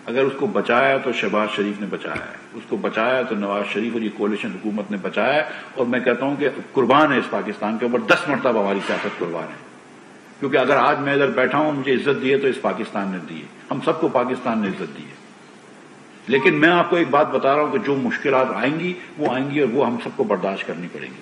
اگر اس کو بچایا تو شہباز شریف نے بچایا ہے، اس کو بچایا تو نواز شریف اور یہ کولیشن حکومت نے بچایا ہے. اور میں کہتا ہوں کہ قربان ہے اس پاکستان کے اوپر، 10 مرتبہ ہماری سیاست قربان ہے. کیونکہ اگر آج میں ادھر بیٹھا ہوں مجھے عزت دی ہے تو اس پاکستان نے دی ہے، ہم سب کو پاکستان نے عزت دی ہے. لیکن میں آپ کو ایک بات بتا رہا ہوں کہ جو مشکلات آئیں گی اور وہ ہم سب کو برداشت کرنی پڑیں گی.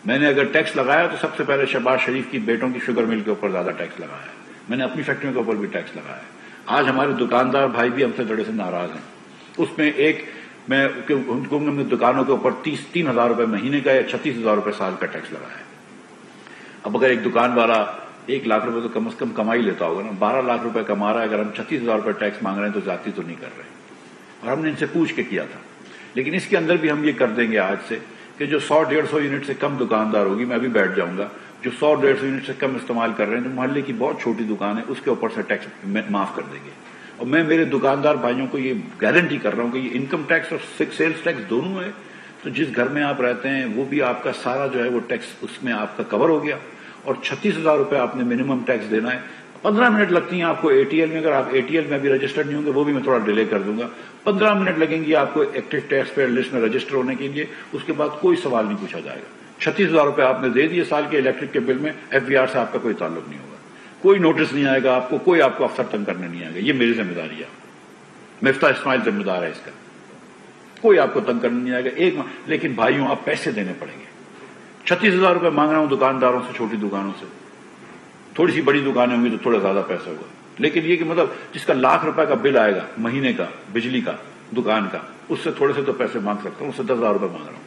میں نے اگر ٹیکس لگایا تو سب سے پہلے شہباز شریف کی بیٹوں کی شوگر مل کے اوپر زیادہ ٹیکس لگایا ہے. میں نے اپنی فیکٹریوں کے اوپر بھی ٹیکس لگایا ہے. آج ہمارے دکاندار بھائی بھی ہم سے بڑے سے ناراض ہیں. اس میں ان کو ہم نے دکانوں کے اوپر 3,000 روپے مہینے کا یا 36,000 روپے سال کا ٹیکس لگایا ہے. اب اگر ایک دکان والا 1 لاکھ روپے تو کم از کم کمائی لیتا ہوگا نا، 12 لاکھ روپے کما رہا ہے، اگر ہم 36,000 روپے ٹیکس مانگ رہے ہیں تو زیادتی تو نہیں کر رہے. اور ہم نے ان سے پوچھ کے کیا تھا. لیکن اس کے اندر بھی ہم یہ کر دیں گے آج سے کہ جو 100-150 یونٹ سے کم دکاندار ہوگی، میں ابھی بیٹھ جاؤں گا، جو 100-150 یونٹ سے کم استعمال کر رہے ہیں، جو محلے کی بہت چھوٹی دکان ہے، اس کے اوپر سے ٹیکس معاف کر دیں گے. اور میں میرے دکاندار بھائیوں کو یہ گارنٹی کر رہا ہوں کہ یہ انکم ٹیکس اور سیلز ٹیکس دونوں ہے. تو جس گھر میں آپ رہتے ہیں وہ بھی آپ کا سارا جو ہے وہ ٹیکس اس میں آپ کا کور ہو گیا. اور 36,000 روپے آپ نے منیمم ٹیکس دینا ہے. 15 منٹ لگتی ہیں آپ کو اے ٹی ایل میں، اگر آپ اے ٹی ایل میں ابھی رجسٹرڈ نہیں ہوں گے وہ بھی میں تھوڑا ڈیلے کر دوں گا. 15 منٹ لگیں گی آپ کو ایکٹیو ٹیکس پیئر لسٹ میں رجسٹر ہونے کے لیے. اس کے بعد کوئی سوال نہیں پوچھا جائے گا. 36,000 روپے آپ نے دے دیے سال کے الیکٹرک کے بل میں، ایف بی آر سے آپ کا کوئی تعلق نہیں ہوگا، کوئی نوٹس نہیں آئے گا آپ کو، کوئی آپ کو افسر تنگ کرنے نہیں آئے گا. یہ میری ذمہ داری ہے، مفتاح اسماعیل ذمہ دار ہے اس کا. کوئی آپ کو تنگ کرنے نہیں آئے گا. لیکن بھائیوں آپ پیسے دینے پڑیں گے. 36,000 روپے مانگ رہا ہوں دکانداروں سے، چھوٹی دکانوں سے. تھوڑی سی بڑی دکانیں ہوں گی تو تھوڑا زیادہ پیسہ ہوگا. لیکن یہ کہ مطلب جس کا 1,00,000 روپے کا بل آئے گا مہینے کا بجلی کا دکان کا، اس سے تھوڑے سے تو پیسے مانگ سکتا ہوں، اس سے 10,000 روپے مانگ رہا ہوں.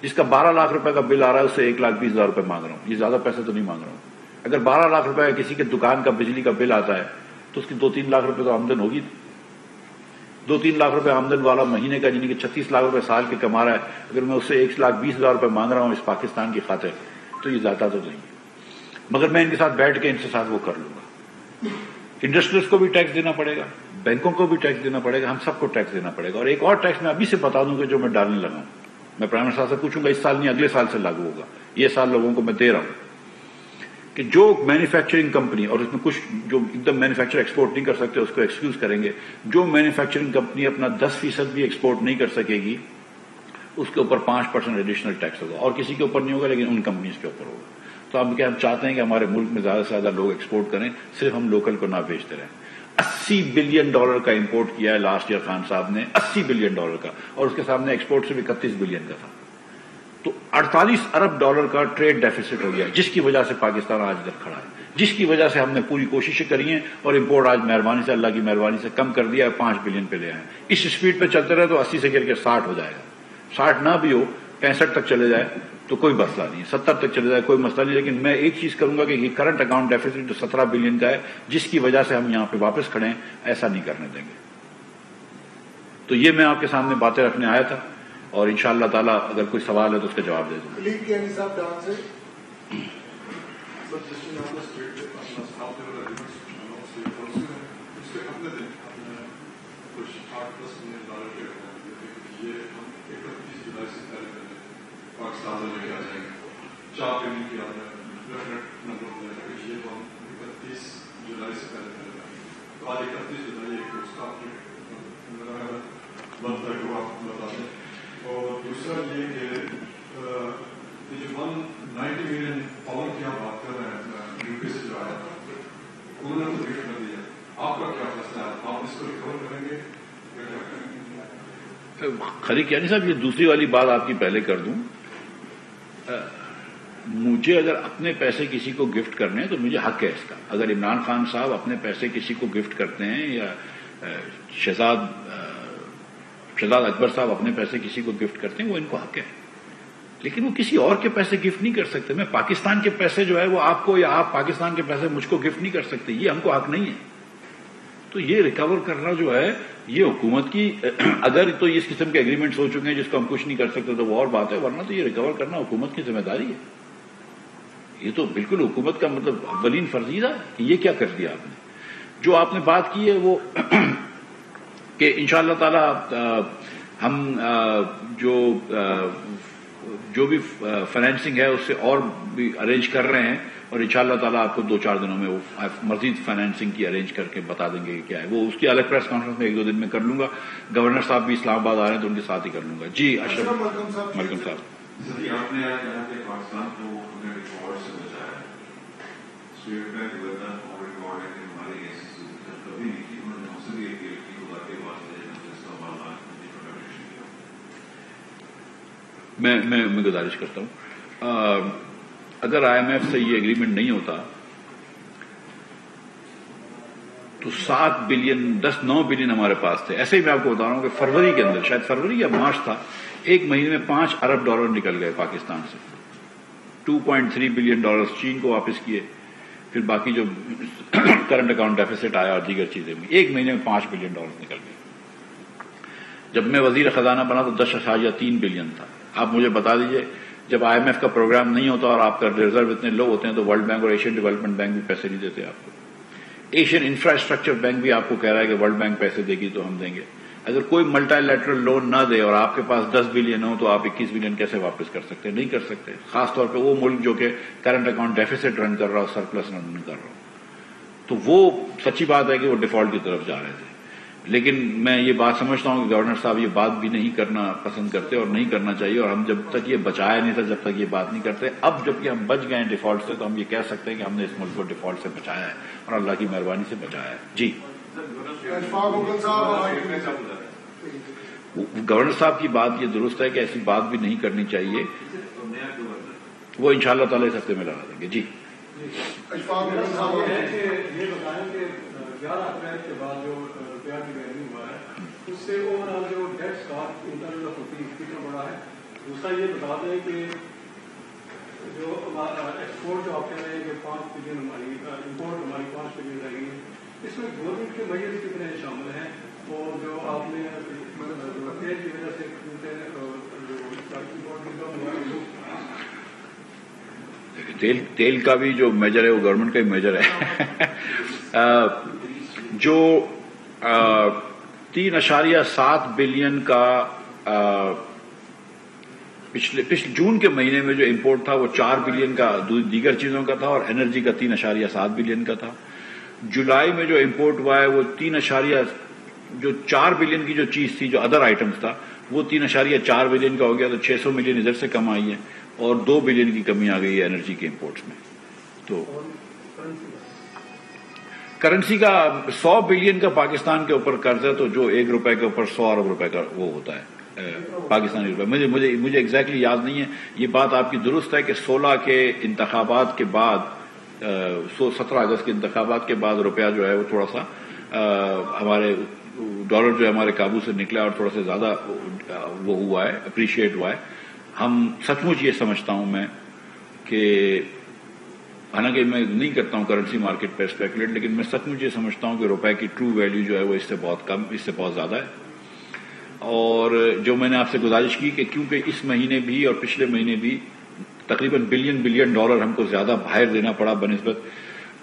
جس کا 12 لاکھ روپے کا بل آ رہا ہے اس سے 1,20,000 روپے مانگ رہا ہوں. یہ زیادہ پیسے تو نہیں مانگ رہا ہوں. اگر 12 لاکھ روپے کسی کے دکان کا بجلی کا بل آتا ہے تو اس کی 2-3 لاکھ روپے تو آمدن ہوگی. 2-3 لاکھ روپے آمدن والا مہینے کا، یعنی کہ 36 لاکھ روپے سال کے کما رہا ہے، اگر میں اس سے 1,20,000 روپے مانگ رہا ہوں اس پاکستان کی خاطر، تو یہ زیادہ تو نہیں ہے. مگر میں ان کے ساتھ بیٹھ کے ان کے ساتھ وہ کر لوں گا. انڈسٹریز کو بھی ٹیکس دینا پڑے گا، بینکوں کو بھی ٹیکس دینا پڑے گا، ہم سب کو ٹیکس دینا پڑے گا. اور ایک اور ٹیکس میں ابھی سے بتا دوں کہ جو میں ڈالنے لگا ہوں، میں پرائم منسٹر صاحب سے پوچھوں گا، اس سال نہیں اگلے سال سے لاگو ہوگا. یہ سال لوگوں کو میں دے رہا ہوں کہ جو مینوفیکچرنگ کمپنی، اور اس میں کچھ جو ایک دم مینوفیکچر ایکسپورٹ نہیں کر سکتے اس کو ایکسکیوز کریں گے، جو مینوفیکچرنگ کمپنی اپنا 10% بھی ایکسپورٹ نہیں کر سکے گی اس کے اوپر 5% ایڈیشنل ٹیکس ہوگا. اور کسی کے اوپر نہیں ہوگا لیکن ان کمپنیز کے اوپر ہوگا. تو ہم چاہتے ہیں کہ ہمارے ملک میں زیادہ سے زیادہ لوگ ایکسپورٹ کریں، صرف ہم لوکل کو نہ بیچتے رہیں. $80 بلین کا امپورٹ کیا ہے لاسٹ ایئر خان صاحب نے، $80 بلین کا، اور اس کے سامنے ایکسپورٹ سے بھی 31 بلین کا تھا. تو $48 ارب کا ٹریڈ ڈیفیسٹ ہو گیا، جس کی وجہ سے پاکستان آج ادھر کھڑا ہے، جس کی وجہ سے ہم نے پوری کوششیں کری ہیں اور امپورٹ آج مہربانی سے، اللہ کی مہربانی سے کم کر دیا ہے، 5 بلین پہ لے آئے. اس اسپیڈ پہ چلتے رہے تو 80 سے گر کے 60 ہو جائے گا. 60 نہ بھی ہو، 65 تک چلے جائے تو کوئی مسئلہ نہیں ہے، 70 تک چلے جائے کوئی مسئلہ نہیں. لیکن میں ایک چیز کروں گا کہ یہ کرنٹ اکاؤنٹ ڈیفیسٹ جو 17 بلین کا ہے، جس کی وجہ سے ہم یہاں پہ واپس کھڑے ہیں، ایسا نہیں کرنے دیں گے. تو یہ میں آپ کے سامنے باتیں رکھنے آیا تھا، اور انشاءاللہ تعالیٰ اگر کوئی سوال ہے تو اس کا جواب دے دوں. پاکستان میں لے آ جائیں گے 4 دن کی یہ تو ہم 31 جولائی سے پہلے تو آج 31 جولائی ایک اس کا بنتا ہے آپ بتا دیں. اور دوسرا یہ کہ جو 190 ملین پاؤنڈ کی ہم بات کر رہے ہیں یو پی سے جو آیا تھا انہوں نے تو ریٹ کر دیا. آپ کا کیا فیصلہ ہے؟ آپ اس کو ریکور کریں گے؟ خلیق یعنی صاحب یہ دوسری والی بات آپ کی پہلے کر دوں. مجھے اگر اپنے پیسے کسی کو گفٹ کرنے ہیں تو مجھے حق ہے اس کا. اگر عمران خان صاحب اپنے پیسے کسی کو گفٹ کرتے ہیں یا شہزاد اکبر صاحب اپنے پیسے کسی کو گفٹ کرتے ہیں، وہ ان کو حق ہے. لیکن وہ کسی اور کے پیسے گفٹ نہیں کر سکتے. میں پاکستان کے پیسے جو ہے وہ آپ کو، یا آپ پاکستان کے پیسے مجھ کو گفٹ نہیں کر سکتے. یہ ہم کو حق نہیں ہے. تو یہ ریکور کرنا جو ہے یہ حکومت کی، اگر تو اس قسم کے ایگریمنٹس ہو چکے ہیں جس کو ہم کچھ نہیں کر سکتے تو وہ اور بات ہے، ورنہ تو یہ ریکور کرنا حکومت کی ذمہ داری ہے. یہ تو بالکل حکومت کا مطلب اولین فرضیہ ہے کہ یہ کیا کر دیا آپ نے. جو آپ نے بات کی ہے وہ کہ انشاءاللہ تعالی ہم جو جو بھی فائنینسنگ ہے اس سے اور بھی ارینج کر رہے ہیں اور انشاءاللہ تعالیٰ آپ کو 2-4 دنوں میں وہ مزید فائنینسنگ کی ارینج کر کے بتا دیں گے کہ کیا ہے. وہ اس کی الگ پریس کانفرنس میں 1-2 دن میں کر لوں گا. گورنر صاحب بھی اسلام آباد آ رہے ہیں تو ان کے ساتھ ہی کر لوں گا. جی اشرف ملکم صاحب. آپ نے کہا کہ پاکستان کو ریکارڈ سے بچایا. اسٹیٹ بینک ریکارڈ ہے کہ ہماری ایسی کبھی نہیں کی. انہوں نے ہم سے بھی اپیل کی خدا کے واسطے میں گزارش کرتا ہوں اگر آئی ایم ایف سے یہ ایگریمنٹ نہیں ہوتا تو 7 بلین 9 بلین ہمارے پاس تھے. ایسے ہی میں آپ کو بتا رہا ہوں کہ فروری کے اندر شاید فروری یا مارچ تھا 1 مہینے میں $5 ارب نکل گئے پاکستان سے. 2.3 بلین ڈالر چین کو واپس کیے, پھر باقی جو کرنٹ اکاؤنٹ ڈیفیسٹ آیا اور دیگر چیزیں بھی 1 مہینے میں $5 بلین نکل گئے. جب میں وزیر خزانہ بنا تو 10.3 بلین تھا. آپ مجھے بتا دیجئے جب آئی ایم ایف کا پروگرام نہیں ہوتا اور آپ کا ریزرو اتنے لو ہوتے ہیں تو ورلڈ بینک اور ایشین ڈیولپمنٹ بینک بھی پیسے نہیں دیتے آپ کو. ایشین انفراسٹرکچر بینک بھی آپ کو کہہ رہا ہے کہ ورلڈ بینک پیسے دے گی تو ہم دیں گے. اگر کوئی ملٹی لیٹرل لون نہ دے اور آپ کے پاس 10 بلین ہو تو آپ 21 بلین کیسے واپس کر سکتے ہیں؟ نہیں کر سکتے. خاص طور پہ وہ ملک جو کہ کرنٹ اکاؤنٹ ڈیفیسٹ رن کر رہا ہو, سرپلس رن کر رہا ہو. تو وہ سچی بات ہے کہ وہ ڈیفالٹ کی طرف جا رہے تھے. لیکن میں یہ بات سمجھتا ہوں کہ گورنر صاحب یہ بات بھی نہیں کرنا پسند کرتے اور نہیں کرنا چاہیے. اور ہم جب تک یہ بچایا نہیں تھا جب تک یہ بات نہیں کرتے. اب جب کہ ہم بچ گئے ہیں ڈیفالٹ سے تو ہم یہ کہہ سکتے ہیں کہ ہم نے اس ملک کو ڈیفالٹ سے بچایا ہے اور اللہ کی مہربانی سے بچایا ہے. جی گورنر صاحب کی بات یہ درست ہے کہ ایسی بات بھی نہیں کرنی چاہیے. وہ انشاءاللہ تعالی اس ہفتے میں لگا دیں گے. جی 11 اپریل کے بعد جو روپیہ کی ویلیو ہوا ہے اس سے اوور آل جو debt stock internal of rupees کتنا بڑا ہے. دوسرا یہ بتا دیں کہ جو ایکسپورٹ جو آپ کہہ رہے ہیں کہ 5 بلین ہماری امپورٹ ہماری 5 بلین رہ گئی ہے, اس میں گورنمنٹ کے میجرز کتنے شامل ہیں اور جو آپ نے تیل کی وجہ سے تیل کا بھی جو میجر ہے وہ گورنمنٹ کا ہی میجر ہے. جو 3.7 بلین کا پچھلے جون کے مہینے میں جو امپورٹ تھا وہ 4 بلین کا دیگر چیزوں کا تھا اور انرجی کا 3.7 بلین کا تھا. جولائی میں جو امپورٹ ہوا ہے وہ 4 بلین کی جو چیز تھی جو ادر آئٹمز تھا وہ 3.4 بلین کا ہو گیا. تو 600 ملین ادھر سے کم آئی ہے اور 2 بلین کی کمی آ گئی ہے انرجی کے امپورٹس میں. تو کرنسی کا 100 بلین کا پاکستان کے اوپر قرض ہے, تو جو 1 روپے کے اوپر 100 ارب روپے کا وہ ہوتا ہے پاکستانی روپے. مجھے ایگزیکٹلی یاد نہیں ہے. یہ بات آپ کی درست ہے کہ 16 کے انتخابات کے بعد 17 اگست کے انتخابات کے بعد روپیہ جو ہے وہ تھوڑا سا ہمارے ڈالر جو ہے ہمارے قابو سے نکلا اور تھوڑا سا زیادہ وہ ہوا ہے, اپریشیٹ ہوا ہے. ہم سچ مچ یہ سمجھتا ہوں میں کہ حالانکہ میں نہیں کرتا ہوں کرنسی مارکیٹ پہ اسپیکولیٹ, لیکن میں سچ مچ یہ سمجھتا ہوں کہ روپے کی ٹرو ویلیو جو ہے وہ اس سے بہت کم, اس سے بہت زیادہ ہے. اور جو میں نے آپ سے گزارش کی کہ کیونکہ اس مہینے بھی اور پچھلے مہینے بھی تقریباً بلین ڈالر ہم کو زیادہ باہر دینا پڑا بنسبت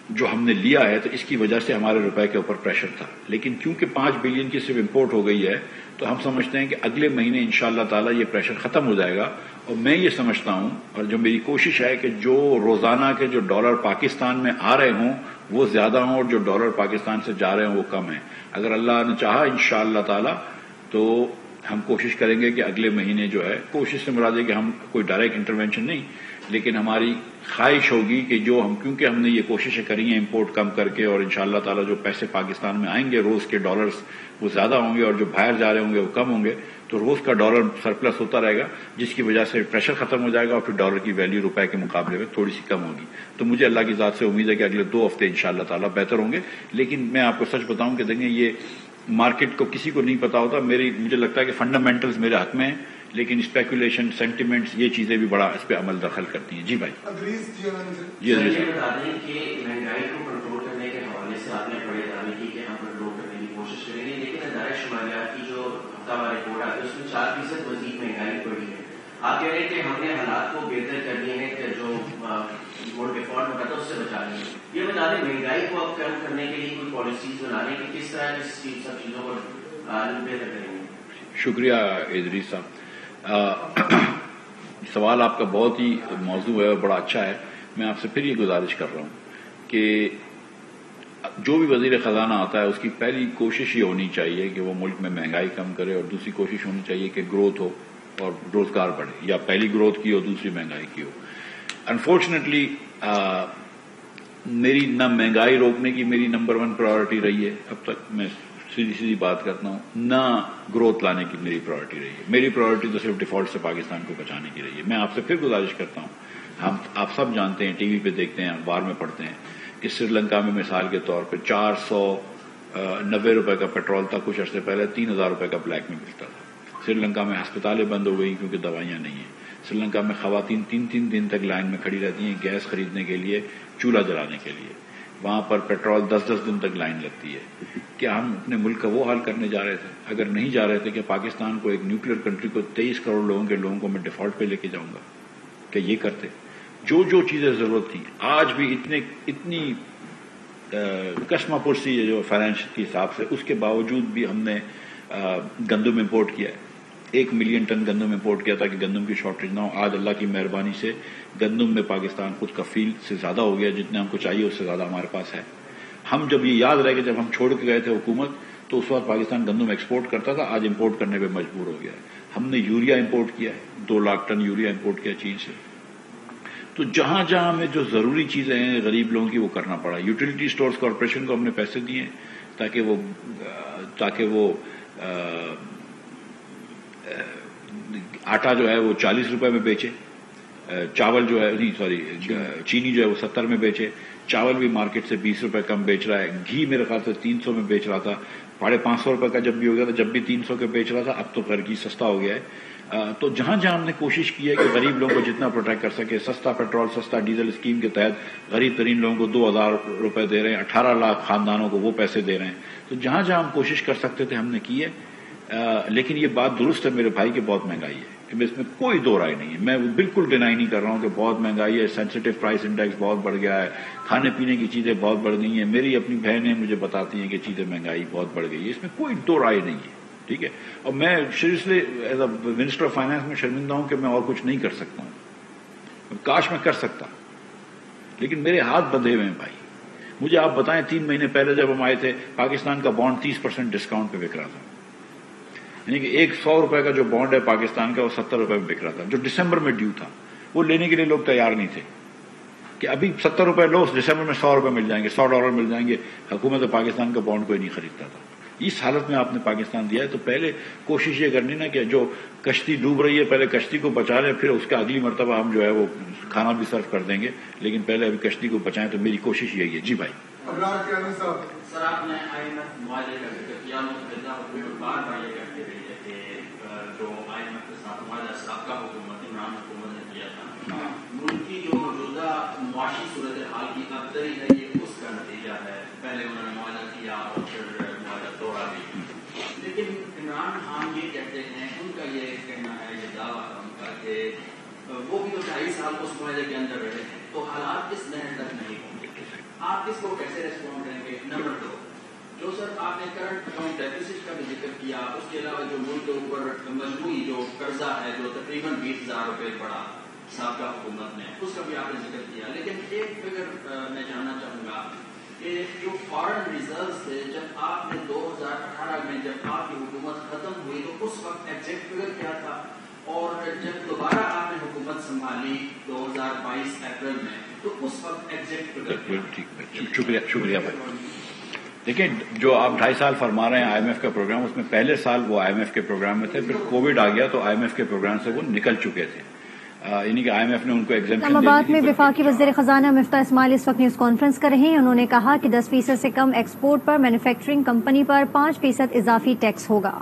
جو ہم نے لیا ہے, تو اس کی وجہ سے ہمارے روپے کے اوپر پریشر تھا. لیکن کیونکہ 5 بلین کی صرف امپورٹ ہو گئی ہے تو ہم سمجھتے ہیں کہ اگلے مہینے انشاءاللہ تعالی یہ پریشر ختم ہو جائے گا. اور میں یہ سمجھتا ہوں اور جو میری کوشش ہے کہ جو روزانہ کے جو ڈالر پاکستان میں آ رہے ہوں وہ زیادہ ہوں اور جو ڈالر پاکستان سے جا رہے ہوں وہ کم ہیں. اگر اللہ نے چاہا انشاءاللہ تعالی تو ہم کوشش کریں گے کہ اگلے مہینے جو ہے, کوشش سے مراد ہے کہ ہم کوئی ڈائریکٹ انٹرونشن نہیں, لیکن ہماری خواہش ہوگی کہ جو کیونکہ ہم نے یہ کوششیں کری ہیں امپورٹ کم کر کے, اور انشاءاللہ تعالی جو پیسے پاکستان میں آئیں گے روز کے ڈالرز وہ زیادہ ہوں گے اور جو باہر جا رہے ہوں گے وہ کم ہوں گے, تو روز کا ڈالر سرپلس ہوتا رہے گا جس کی وجہ سے پریشر ختم ہو جائے گا اور پھر ڈالر کی ویلیو روپے کے مقابلے میں تھوڑی سی کم ہوگی. تو مجھے اللہ کی ذات سے امید ہے کہ اگلے 2 ہفتے انشاءاللہ تعالی بہتر ہوں گے. لیکن میں آپ کو سچ بتاؤں کہ دیکھیں یہ مارکیٹ کو کسی کو نہیں پتا ہوتا. مجھے لگتا ہے کہ فنڈامنٹلز میرے حق میں ہیں, لیکن اسپیکولیشن سینٹیمنٹس یہ چیزیں بھی بڑا اس پہ عمل دخل کرتی ہیں. جی بھائی. جی بتا دیں کہ مہنگائی کو کنٹرول کرنے کے حوالے سے آپ نے بڑے دعوے کی کہ ہم کنٹرول کرنے کی کوشش کریں گے, لیکن ادارہ شماریات کی جو ہفتہ وار رپورٹ آتی ہے اس میں 4% مزید مہنگائی بڑھی ہے. آپ کہہ رہے ہیں کہ ہم نے حالات کو بہتر کر دیے ہیں کہ جو وہ ڈیفالٹ ہوتا تھا اس سے بچا لیں. یہ بتا دیں مہنگائی کو اب کم کرنے کے لیے کوئی پالیسیز بنانے کی کس طرح سب چیزوں کو بہتر کریں گے؟ شکریہ ادریس صاحب. سوال آپ کا بہت ہی موضوع ہے اور بڑا اچھا ہے. میں آپ سے پھر یہ گزارش کر رہا ہوں کہ جو بھی وزیر خزانہ آتا ہے اس کی پہلی کوشش یہ ہونی چاہیے کہ وہ ملک میں مہنگائی کم کرے، اور دوسری کوشش ہونی چاہیے کہ گروتھ ہو اور روزگار بڑھے، یا پہلی گروتھ کی ہو دوسری مہنگائی کی ہو. انفارچونیٹلی میری نہ مہنگائی روکنے کی میری نمبر 1 پرائرٹی رہی ہے اب تک، میں سیدھی بات کرتا ہوں، نہ گروتھ لانے کی میری پرائرٹی رہی ہے. میری پرائرٹی تو صرف ڈیفالٹ سے پاکستان کو بچانے کی رہی ہے. میں آپ سے پھر گزارش کرتا ہوں، آپ سب جانتے ہیں، ٹی وی پہ دیکھتے ہیں، اخبار میں پڑھتے ہیں کہ سری لنکا میں مثال کے طور پہ 490 روپے کا پیٹرول تھا کچھ عرصے پہلے، 3000 روپے کا بلیک میں ملتا تھا. سری لنکا میں ہسپتالیں بند ہو گئی کیونکہ دوائیاں نہیں ہیں. سری لنکا میں خواتین 3 دن تک لائن میں کھڑی رہتی ہیں گیس خریدنے کے لیے، چولہا جلانے کے لیے. وہاں پر پیٹرول 10 دن تک لائن لگتی ہے. کیا ہم اپنے ملک کا وہ حال کرنے جا رہے تھے؟ اگر نہیں جا رہے تھے کہ پاکستان کو ایک نیوکلیر کنٹری کو 23 کروڑ لوگوں کو میں ڈیفالٹ پہ لے کے جاؤں گا، کہ یہ کرتے جو چیزیں ضرورت تھیں. آج بھی اتنی کشمہ پرسی ہے جو فائنانس کے حساب سے، اس کے باوجود بھی ہم نے گندم امپورٹ کیا ہے. 1 ملین ٹن گندم امپورٹ کیا تھا کہ گندم کی شارٹیج نہ ہو. آج اللہ کی مہربانی سے گندم میں پاکستان خود کفیل سے زیادہ ہو گیا، جتنے ہم کو چاہیے اس سے زیادہ ہمارے پاس ہے. ہم جب یہ یاد رہے کہ جب ہم چھوڑ کے گئے تھے حکومت تو اس وقت پاکستان گندم ایکسپورٹ کرتا تھا، آج امپورٹ کرنے پہ مجبور ہو گیا ہے. ہم نے یوریا امپورٹ کیا ہے، 2 لاکھ ٹن یوریا امپورٹ کیا چین سے. تو جہاں ہمیں جو ضروری چیزیں ہیں غریب لوگوں کی وہ کرنا پڑا. یوٹیلیٹی سٹورز کارپوریشن کو ہم نے پیسے دیے ہیں تاکہ وہ آٹا جو ہے وہ 40 روپے میں بیچے، چاول جو ہے چینی جو ہے وہ 70 میں بیچے، چاول بھی مارکیٹ سے 20 روپے کم بیچ رہا ہے. گھی میرے خیال سے 300 میں بیچ رہا تھا، 550 روپے کا جب بھی ہو گیا تھا، جب بھی 300 کے بیچ رہا تھا. اب تو خیر گھی سستا ہو گیا ہے. تو جہاں ہم نے کوشش کی ہے کہ غریب لوگوں کو جتنا پروٹیکٹ کر سکے، سستا پیٹرول سستا ڈیزل اسکیم کے تحت غریب ترین لوگوں کو 2000 روپے دے رہے ہیں، 18 لاکھ خاندانوں کو وہ پیسے دے رہے ہیں. تو جہاں ہم کوشش کر سکتے تھے ہم نے کی ہے. لیکن یہ بات درست ہے میرے بھائی کہ بہت مہنگائی ہے، اس میں کوئی دو رائے نہیں ہے. میں بالکل ڈینائی نہیں کر رہا ہوں کہ بہت مہنگائی ہے، سینسٹیو پرائس انڈیکس بہت بڑھ گیا ہے، کھانے پینے کی چیزیں بہت بڑھ گئی ہیں. میری اپنی بہنیں مجھے بتاتی ہیں کہ چیزیں مہنگائی بہت بڑھ گئی ہے، اس میں کوئی دو رائے نہیں ہے. ٹھیک ہے، اور میں seriously as a minister of finance میں شرمندہ ہوں کہ میں اور کچھ نہیں کر سکتا ہوں. کاش میں کر سکتا، لیکن میرے ہاتھ بندھے ہوئے ہیں بھائی. مجھے آپ بتائیں 3 مہینے پہلے جب ہم آئے تھے پاکستان کا بانڈ 30% ڈسکاؤنٹ پہ بک رہا تھا. یعنی کہ 100 روپے کا جو بانڈ ہے پاکستان کا وہ 70 روپے میں بک رہا تھا. جو دسمبر میں ڈیو تھا وہ لینے کے لیے لوگ تیار نہیں تھے کہ ابھی 70 روپے لو، دسمبر میں 100 روپے مل جائیں گے، $100 مل جائیں گے. حکومت پاکستان کا بانڈ کوئی نہیں خریدتا تھا. اس حالت میں آپ نے پاکستان دیا ہے. تو پہلے کوشش یہ کرنی نا کہ جو کشتی ڈوب رہی ہے پہلے کشتی کو بچا لیں، پھر اس کا اگلی مرتبہ ہم جو ہے وہ کھانا بھی سرو کر دیں گے، لیکن پہلے ابھی کشتی کو بچائیں. تو میری کوشش یہی ہے. جی بھائی. سر آپ نے IMF معاہدے کا ذکر کیا، متحدہ حکومت بار بار یہ کہتے رہی ہے کہ جو IMF کے ساتھ معاہدہ سابقہ حکومت عمران حکومت نے کیا تھا، ملک کی جو موجودہ معاشی صورتحال کی ابتری ہے یہ اس کا نتیجہ ہے. پہلے انہوں نے معاہدہ کیا اور پھر معاہدہ توڑا بھی. لیکن عمران خان یہ کہتے ہیں، ان کا یہ کہنا ہے، یہ دعویٰ ہے ان کا کہ وہ بھی تو 2.5 سال اس معاہدے کے اندر رہے ہیں، تو حالات اس لحاظ تک نہیں ہوں گے. آپ اس کو کیسے ریسپونڈ کریں گے؟ نمبر 2، جو سر آپ نے کرنٹ اکاؤنٹ ڈیفیسٹ کا بھی ذکر کیا، اس کے علاوہ جو ملک کے اوپر مجموعی جو قرضہ ہے جو تقریباً 20,000 روپے بڑا سابقہ حکومت نے، اس کا بھی آپ نے ذکر کیا. لیکن ایک فگر میں جاننا چاہوں گا کہ جو فارن ریزروز تھے جب آپ نے 2018 میں جب آپ کی حکومت ختم ہوئی تو اس وقت ایگزیکٹ فگر کیا تھا، اور جب دوبارہ آپ نے حکومت سنبھالی 2022 اپریل میں تو اس وقت ایگزیکٹ فگر؟ شکریہ بھائی. دیکھیں جو آپ 2.5 سال فرما رہے ہیں IMF کا پروگرام، اس میں پہلے سال وہ IMF کے پروگرام میں تھے، پھر کووڈ آ گیا تو IMF کے پروگرام سے وہ نکل چکے تھے. یعنی کہ IMF نے ان کو ایگزیمپشن اسلام آباد میں وفاقی وزیر خزانہ مفتاح اسماعیل اس وقت نیوز کانفرنس کر رہے ہیں. انہوں نے کہا کہ 10% سے کم ایکسپورٹ پر مینوفیکچرنگ کمپنی پر 5% اضافی ٹیکس ہوگا.